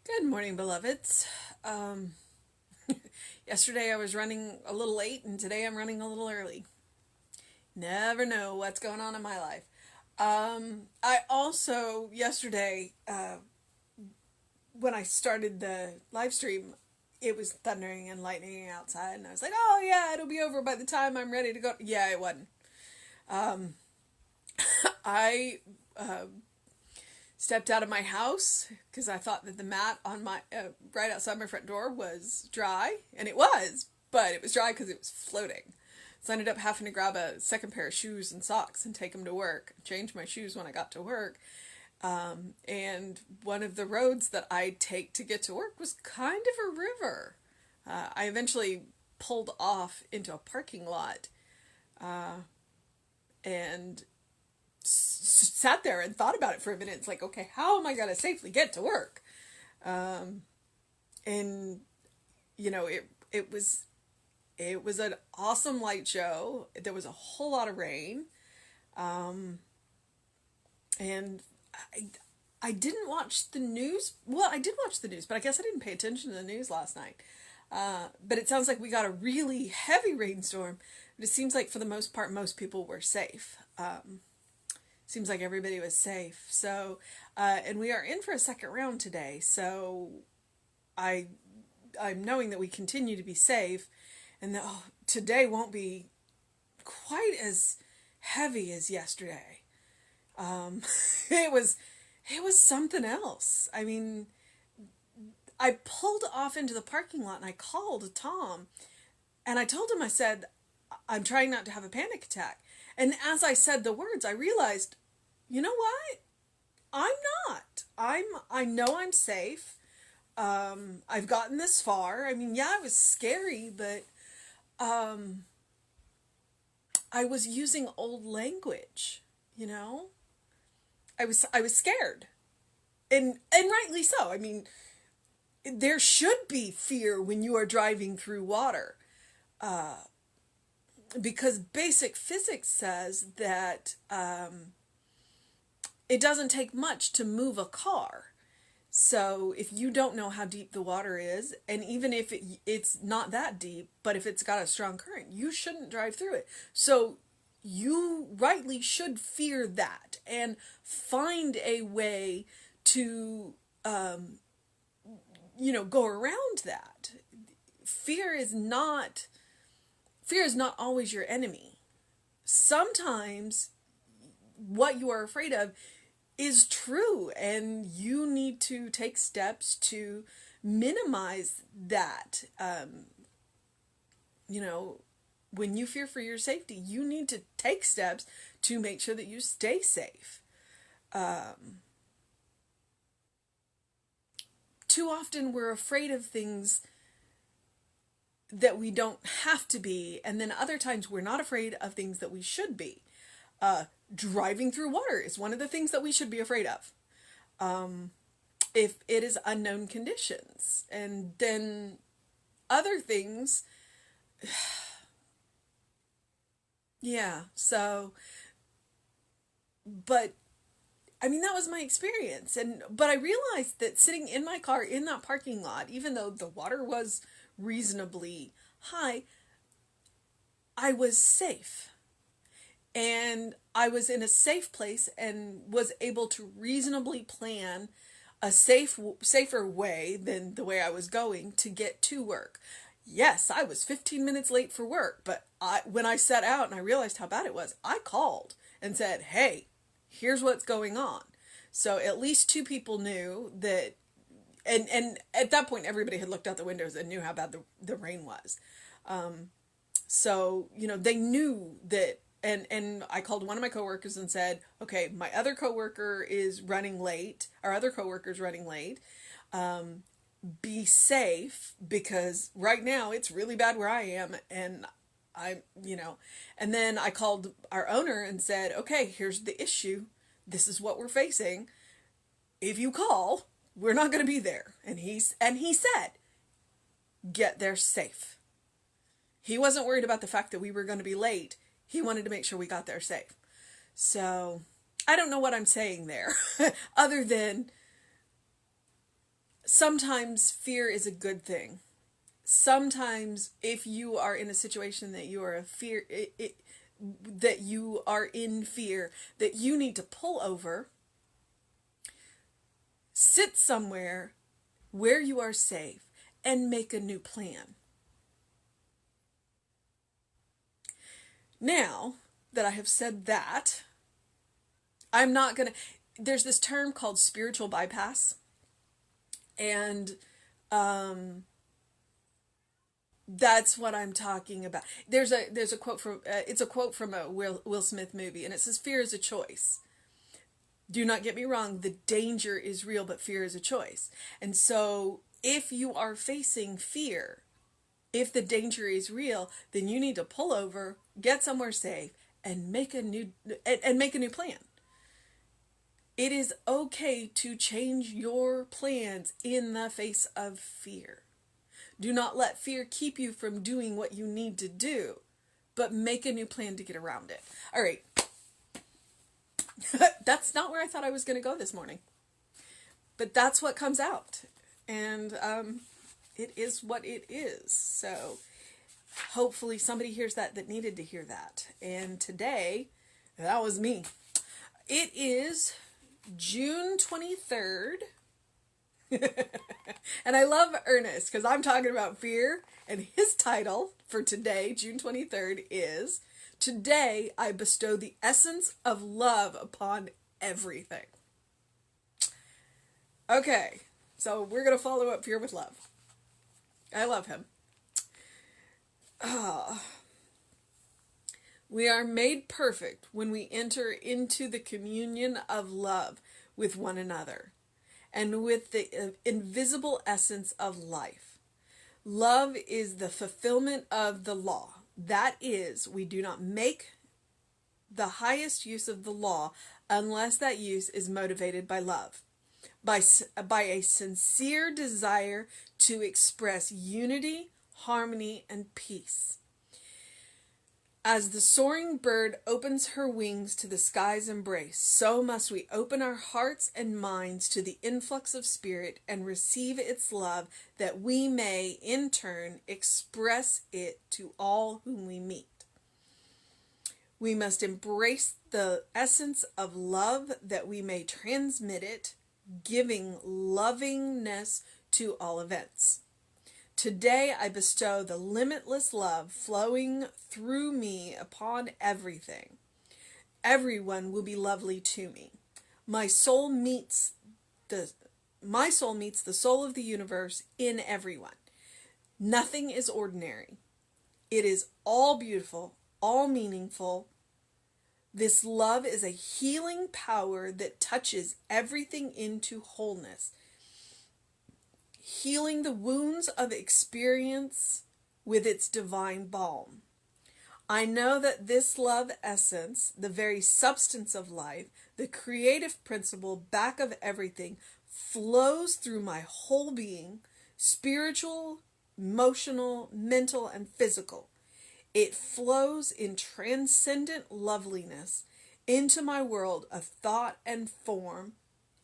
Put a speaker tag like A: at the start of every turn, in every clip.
A: Good morning, beloveds. Um, Yesterday I was running a little late, and today I'm running a little early. Never know what's going on in my life. I also, yesterday, when I started the live stream, it was thundering and lightning outside, and I was like, oh, yeah, it'll be over by the time I'm ready to go. Yeah, it wasn't. I stepped out of my house because I thought that the mat on my right outside my front door was dry, and it was, but it was dry because it was floating. So I ended up having to grab a second pair of shoes and socks and take them to work. Change my shoes when I got to work. And one of the roads that I take to get to work was kind of a river. I eventually pulled off into a parking lot and sat there and thought about it for a minute. It's like, okay, how am I going to safely get to work? And it was an awesome light show. There was a whole lot of rain, and I didn't watch the news. Well, I did watch the news, but I guess I didn't pay attention to the news last night. But it sounds like we got a really heavy rainstorm. But it seems like for the most part, most people were safe. Seems like everybody was safe. So, and we are in for a second round today. So, I, I'm knowing that we continue to be safe, and that today won't be quite as heavy as yesterday. Um, it was, it was something else. I mean, I pulled off into the parking lot and I called Tom, and I told him, I said, I'm trying not to have a panic attack. And as I said the words, I realized, you know what? I'm not. I know I'm safe. I've gotten this far. I mean, yeah, it was scary, but I was using old language, you know? I was scared. And rightly so. I mean, there should be fear when you are driving through water. Because basic physics says that it doesn't take much to move a car. So if you don't know how deep the water is, and even if it's not that deep, but if it's got a strong current, you shouldn't drive through it. So you rightly should fear that and find a way to, go around that. Fear is not fear is not always your enemy. Sometimes what you are afraid of is true, and you need to take steps to minimize that. You know, when you fear for your safety, you need to take steps to make sure that you stay safe. Too often we're afraid of things that we don't have to be, and then other times we're not afraid of things that we should be. Driving through water is one of the things that we should be afraid of. If it is unknown conditions. And then other things, yeah, so, but I mean, that was my experience. But I realized that sitting in my car in that parking lot, even though the water was reasonably high, I was safe. And I was in a safe place and was able to reasonably plan a safer way than the way I was going to get to work. Yes, I was 15 minutes late for work, but when I set out and I realized how bad it was, I called and said, "Hey, here's what's going on." So at least two people knew that, and at that point everybody had looked out the windows and knew how bad the rain was. So, they knew that, and I called one of my coworkers and said, okay, my other coworker is running late, our other coworker's running late. Be safe, because right now it's really bad where I am, and and then I called our owner and said, okay, here's the issue. This is what we're facing. If you call, we're not going to be there. And he said, get there safe. He wasn't worried about the fact that we were going to be late. He wanted to make sure we got there safe. So I don't know what I'm saying there other than sometimes fear is a good thing. Sometimes if you are in a situation that you are that you are in fear, that you need to pull over, sit somewhere where you are safe, and make a new plan. Now that I have said that, I'm not going to... There's this term called spiritual bypass. And that's what I'm talking about. There's a quote from... it's a quote from a Will Smith movie. And it says, fear is a choice. Do not get me wrong. The danger is real, but fear is a choice. And so if you are facing fear, if the danger is real, then you need to pull over, get somewhere safe, and make a new plan. It is okay to change your plans in the face of fear. Do not let fear keep you from doing what you need to do, but make a new plan to get around it. All right. That's not where I thought I was going to go this morning. But that's what comes out. And it is what it is. So hopefully somebody hears that needed to hear that. And today, that was me. It is June 23rd. And I love Ernest because I'm talking about fear. And his title for today, June 23rd, is Today I Bestow the Essence of Love Upon Everything. Okay, so we're going to follow up fear with love. I love him. We are made perfect when we enter into the communion of love with one another and with the invisible essence of life. Love is the fulfillment of the law. That is, we do not make the highest use of the law unless that use is motivated by love, by a sincere desire to express unity, harmony, and peace. As the soaring bird opens her wings to the sky's embrace, so must we open our hearts and minds to the influx of spirit and receive its love, that we may, in turn, express it to all whom we meet. We must embrace the essence of love that we may transmit it, giving lovingness to all events. Today I bestow the limitless love flowing through me upon everything. Everyone will be lovely to me. My soul meets the soul of the universe in everyone. Nothing is ordinary. It is all beautiful, all meaningful. This love is a healing power that touches everything into wholeness, healing the wounds of experience with its divine balm. I know that this love essence, the very substance of life, the creative principle back of everything, flows through my whole being, spiritual, emotional, mental, and physical. It flows in transcendent loveliness into my world of thought and form,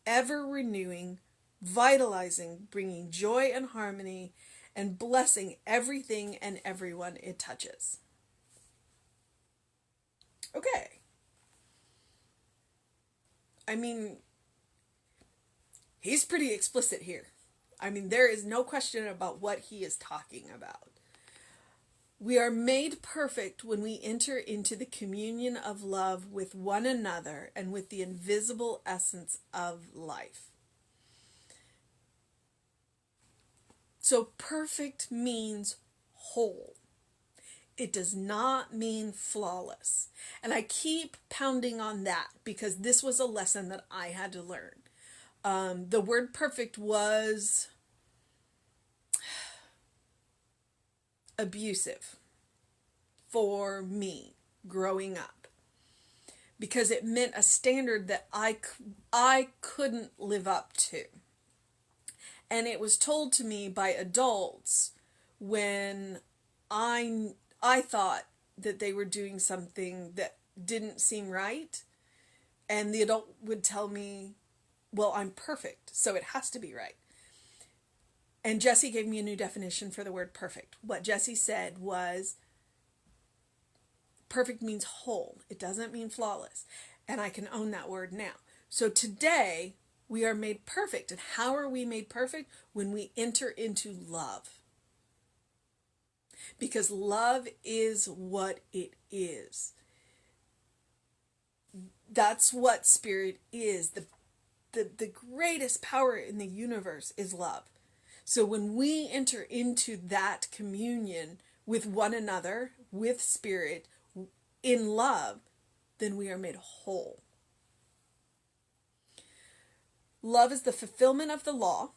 A: ever renewing, vitalizing, bringing joy and harmony, and blessing everything and everyone it touches. Okay. I mean, he's pretty explicit here. I mean, there is no question about what he is talking about. We are made perfect when we enter into the communion of love with one another and with the invisible essence of life. So perfect means whole. It does not mean flawless. And I keep pounding on that because this was a lesson that I had to learn. The word perfect was abusive for me growing up, because it meant a standard that I couldn't live up to. And it was told to me by adults when I thought that they were doing something that didn't seem right. And the adult would tell me, well, I'm perfect, so it has to be right. And Jesse gave me a new definition for the word perfect. What Jesse said was perfect means whole. It doesn't mean flawless. And I can own that word now. So today we are made perfect. And how are we made perfect? When we enter into love. Because love is what it is. That's what spirit is. The greatest power in the universe is love. So when we enter into that communion with one another, with spirit, in love, then we are made whole. Love is the fulfillment of the law.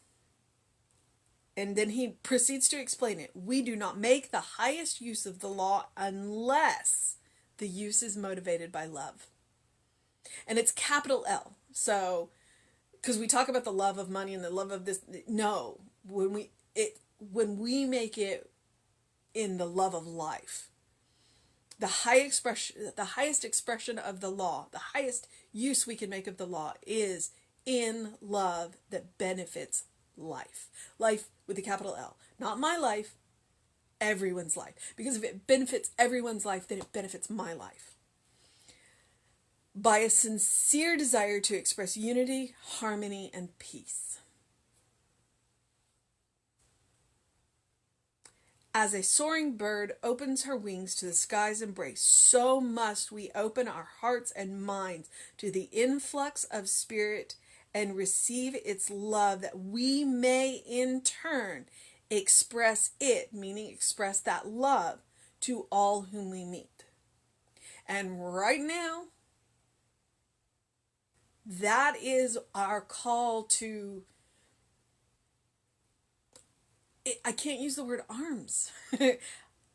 A: And then he proceeds to explain it. We do not make the highest use of the law unless the use is motivated by love. And it's capital L. So, because we talk about the love of money and the love of this. No, when we make it in the love of life, the highest expression of the law, the highest use we can make of the law is in love that benefits life. Life with a capital L. Not my life, everyone's life. Because if it benefits everyone's life, then it benefits my life. By a sincere desire to express unity, harmony, and peace. As a soaring bird opens her wings to the sky's embrace, so must we open our hearts and minds to the influx of spirit and receive its love, that we may in turn express it, meaning express that love, to all whom we meet. And right now, that is our call to, I can't use the word arms.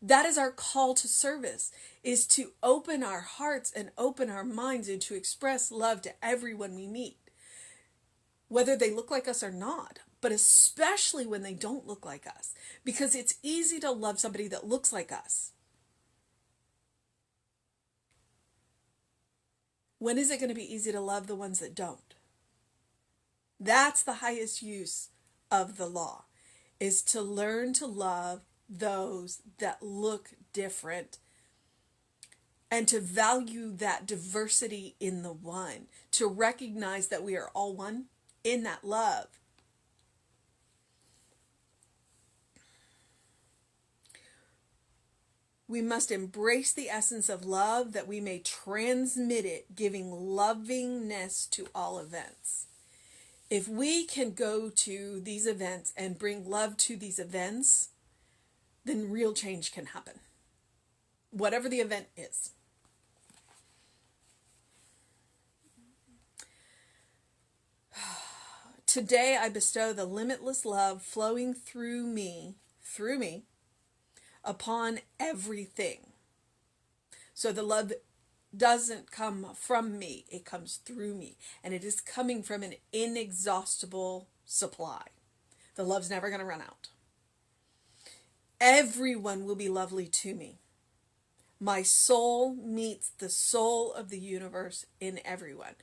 A: That is our call to service, is to open our hearts and open our minds and to express love to everyone we meet. Whether they look like us or not, but especially when they don't look like us. Because it's easy to love somebody that looks like us. When is it going to be easy to love the ones that don't? That's the highest use of the law, is to learn to love those that look different and to value that diversity in the one, to recognize that we are all one in that love. We must embrace the essence of love that we may transmit it, giving lovingness to all events. If we can go to these events and bring love to these events, then real change can happen. Whatever the event is. Today I bestow the limitless love flowing through me, upon everything. So the love doesn't come from me, it comes through me. And it is coming from an inexhaustible supply. The love's never going to run out. Everyone will be lovely to me. My soul meets the soul of the universe in everyone.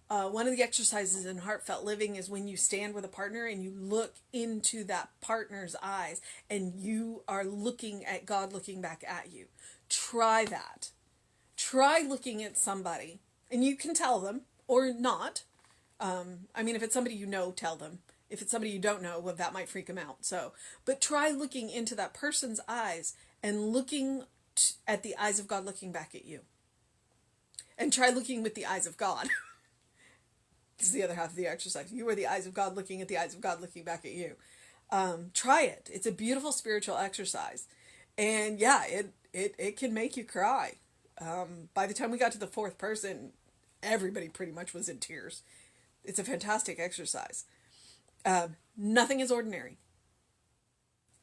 A: One of the exercises in heartfelt living is when you stand with a partner and you look into that partner's eyes and you are looking at God looking back at you. Try that. Try looking at somebody, and you can tell them or not. If it's somebody you know, tell them. If it's somebody you don't know, well, that might freak them out. But try looking into that person's eyes and looking at the eyes of God looking back at you. And try looking with the eyes of God. This is the other half of the exercise. You are the eyes of God looking at the eyes of God looking back at you. Try it. It's a beautiful spiritual exercise. And yeah, it can make you cry. By the time we got to the fourth person, everybody pretty much was in tears. It's a fantastic exercise. Nothing is ordinary.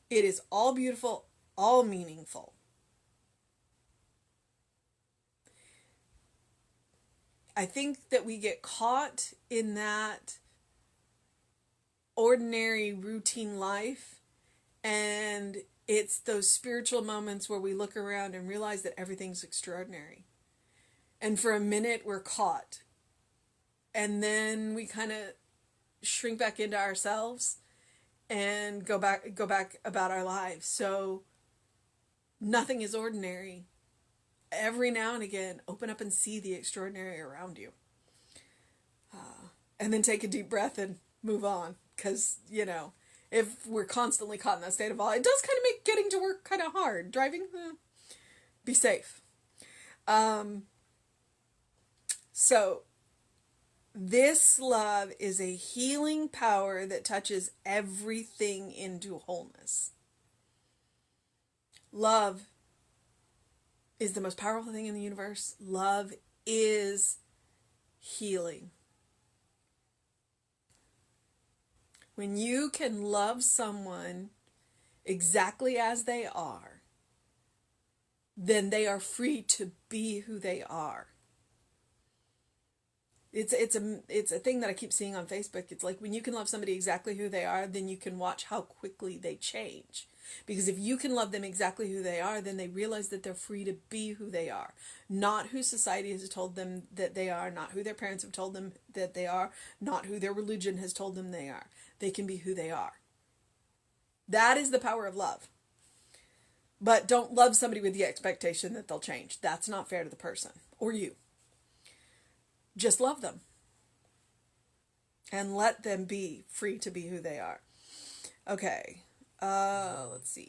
A: It is all beautiful, all meaningful. I think that we get caught in that ordinary routine life, and it's those spiritual moments where we look around and realize that everything's extraordinary. And for a minute we're caught. And then we kind of shrink back into ourselves and go back about our lives. So nothing is ordinary. Every now and again, open up and see the extraordinary around you. And then take a deep breath and move on. Because, if we're constantly caught in that state of awe, it does kind of make getting to work kind of hard. Driving, be safe. So, this love is a healing power that touches everything into wholeness. Love is the most powerful thing in the universe. Love is healing. When you can love someone exactly as they are, then they are free to be who they are. It's a thing that I keep seeing on Facebook. It's like when you can love somebody exactly who they are, then you can watch how quickly they change. Because if you can love them exactly who they are, then they realize that they're free to be who they are. Not who society has told them that they are, not who their parents have told them that they are, not who their religion has told them they are. They can be who they are. That is the power of love. But don't love somebody with the expectation that they'll change. That's not fair to the person or you. Just love them. And let them be free to be who they are. Okay. Let's see.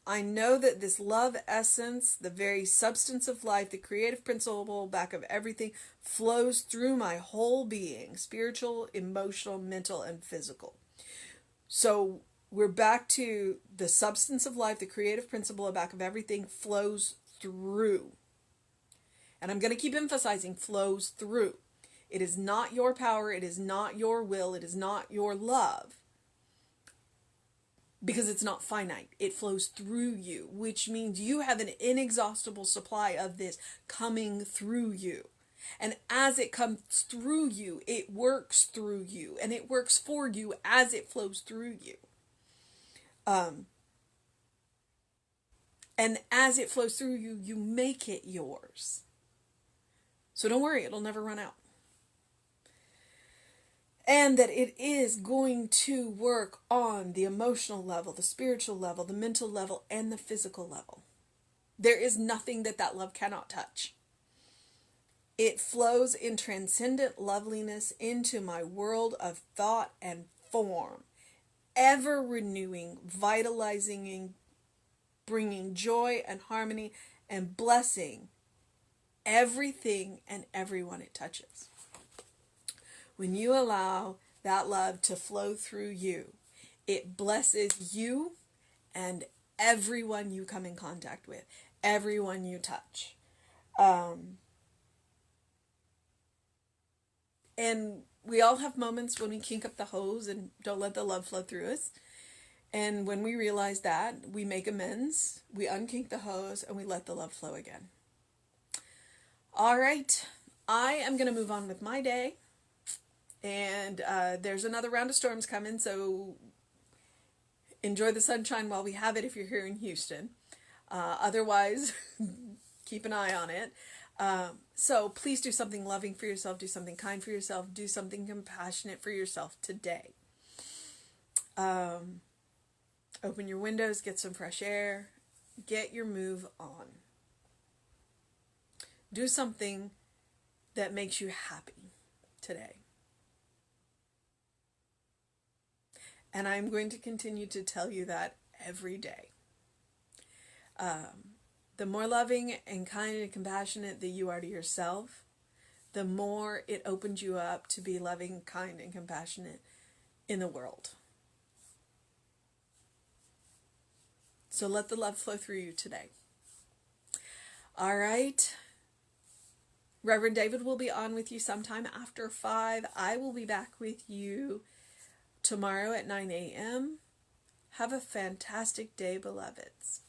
A: I know that this love essence, the very substance of life, the creative principle back of everything, flows through my whole being, spiritual, emotional, mental, and physical. So we're back to the substance of life, the creative principle back of everything flows through. And I'm going to keep emphasizing flows through. It is not your power. It is not your will. It is not your love. Because it's not finite. It flows through you, which means you have an inexhaustible supply of this coming through you. And as it comes through you, it works through you. And it works for you as it flows through you. And as it flows through you, you make it yours. So don't worry, it'll never run out. And that it is going to work on the emotional level, the spiritual level, the mental level, and the physical level. There is nothing that love cannot touch. It flows in transcendent loveliness into my world of thought and form, ever renewing, vitalizing, and bringing joy and harmony and blessing everything and everyone it touches. When you allow that love to flow through you, it blesses you and everyone you come in contact with, everyone you touch. And we all have moments when we kink up the hose and don't let the love flow through us. And when we realize that, we make amends, we unkink the hose, and we let the love flow again. All right, I am going to move on with my day. And there's another round of storms coming, so enjoy the sunshine while we have it if you're here in Houston. Otherwise, keep an eye on it. So please do something loving for yourself, do something kind for yourself, do something compassionate for yourself today. Open your windows, get some fresh air, get your move on. Do something that makes you happy today. And I'm going to continue to tell you that every day. The more loving and kind and compassionate that you are to yourself, the more it opens you up to be loving, kind, and compassionate in the world. So let the love flow through you today. All right. Reverend David will be on with you sometime after 5. I will be back with you tomorrow at 9 a.m. Have a fantastic day, beloveds.